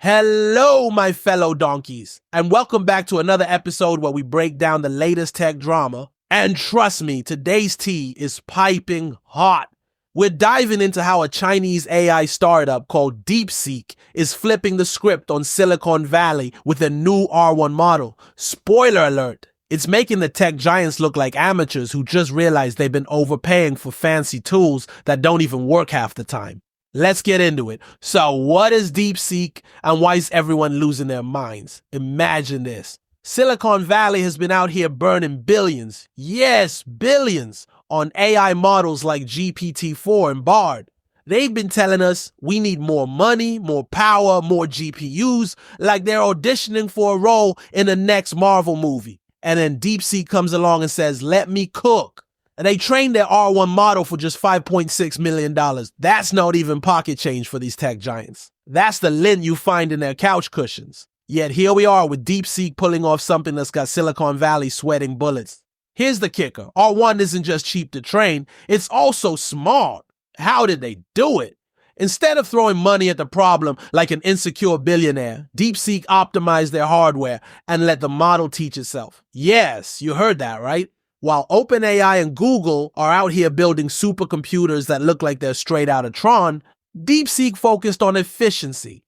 Hello, my fellow donkeys, and welcome back to another episode where we break down the latest tech drama. And trust me, today's tea is piping hot. We're diving into how a Chinese AI startup called DeepSeek is flipping the script on Silicon Valley with a new R1 model. Spoiler alert, it's making the tech giants look like amateurs who just realized they've been overpaying for fancy tools that don't even work half the time. Let's get into it. So what is DeepSeek and why is everyone losing their minds? Imagine this. Silicon Valley has been out here burning billions, yes, billions, on AI models like GPT-4 and Bard. They've been telling us we need more money, more power, more GPUs, like they're auditioning for a role in the next Marvel movie. And then DeepSeek comes along and says, let me cook. And they trained their R1 model for just $5.6 million. That's not even pocket change for these tech giants. That's the lint you find in their couch cushions. Yet here we are with DeepSeek pulling off something that's got Silicon Valley sweating bullets. Here's the kicker. R1 isn't just cheap to train, it's also smart. How did they do it? Instead of throwing money at the problem like an insecure billionaire, DeepSeek optimized their hardware and let the model teach itself. Yes, you heard that, right? While OpenAI and Google are out here building supercomputers that look like they're straight out of Tron, DeepSeek focused on efficiency.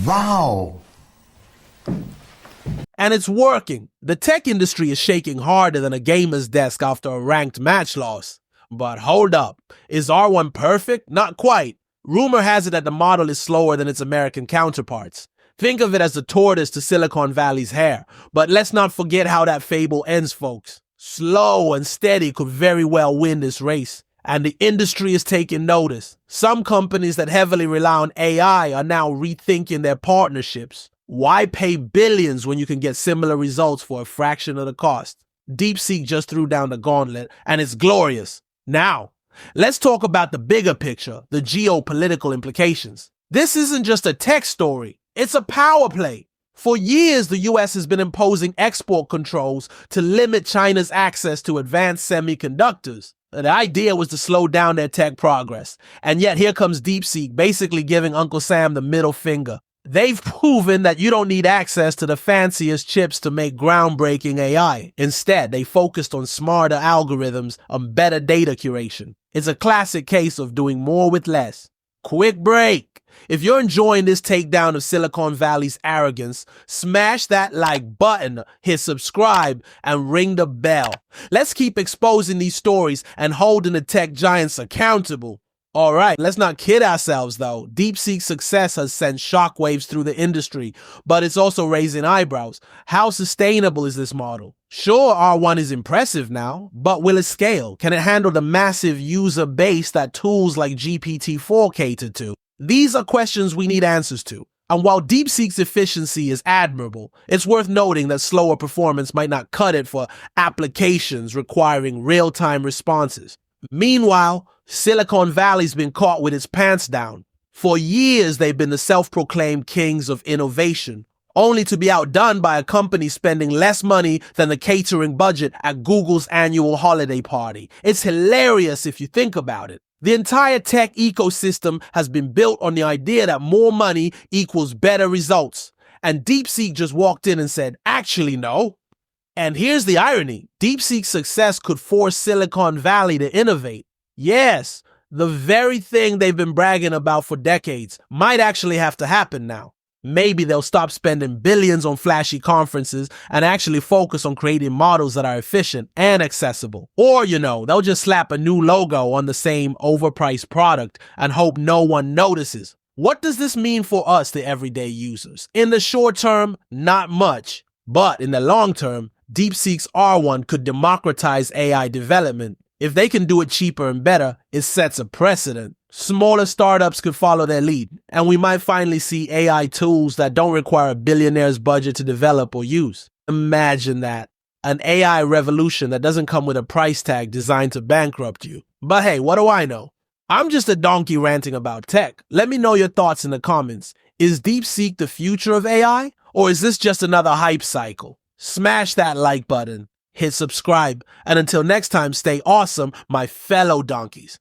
Wow! And it's working. The tech industry is shaking harder than a gamer's desk after a ranked match loss. But hold up, is R1 perfect? Not quite. Rumor has it that the model is slower than its American counterparts. Think of it as the tortoise to Silicon Valley's hare. But let's not forget how that fable ends, folks. Slow and steady could very well win this race. And the industry is taking notice. Some companies that heavily rely on AI are now rethinking their partnerships. Why pay billions when you can get similar results for a fraction of the cost? DeepSeek just threw down the gauntlet, and it's glorious. Now, let's talk about the bigger picture, the geopolitical implications. This isn't just a tech story. It's a power play. For years, the US has been imposing export controls to limit China's access to advanced semiconductors. The idea was to slow down their tech progress. And yet here comes DeepSeek basically giving Uncle Sam the middle finger. They've proven that you don't need access to the fanciest chips to make groundbreaking AI. Instead, they focused on smarter algorithms and better data curation. It's a classic case of doing more with less. Quick break. If you're enjoying this takedown of Silicon Valley's arrogance, smash that like button, hit subscribe, and ring the bell. Let's keep exposing these stories and holding the tech giants accountable. Alright, let's not kid ourselves though. DeepSeek's success has sent shockwaves through the industry, but it's also raising eyebrows. How sustainable is this model? Sure, R1 is impressive now, but will it scale? Can it handle the massive user base that tools like GPT-4 cater to? These are questions we need answers to. And while DeepSeek's efficiency is admirable, it's worth noting that slower performance might not cut it for applications requiring real-time responses. Meanwhile, Silicon Valley's been caught with its pants down. For years, they've been the self-proclaimed kings of innovation, only to be outdone by a company spending less money than the catering budget at Google's annual holiday party. It's hilarious if you think about it. The entire tech ecosystem has been built on the idea that more money equals better results. And DeepSeek just walked in and said, actually no. And here's the irony. DeepSeek's success could force Silicon Valley to innovate. Yes, the very thing they've been bragging about for decades might actually have to happen now. Maybe they'll stop spending billions on flashy conferences and actually focus on creating models that are efficient and accessible. Or, they'll just slap a new logo on the same overpriced product and hope no one notices. What does this mean for us, the everyday users? In the short term, not much. But in the long term, DeepSeek's R1 could democratize AI development. If they can do it cheaper and better, it sets a precedent. Smaller startups could follow their lead, and we might finally see AI tools that don't require a billionaire's budget to develop or use. Imagine that. An AI revolution that doesn't come with a price tag designed to bankrupt you. But hey, what do I know? I'm just a donkey ranting about tech. Let me know your thoughts in the comments. Is DeepSeek the future of AI? Or is this just another hype cycle? Smash that like button, hit subscribe, and until next time, stay awesome, my fellow donkeys.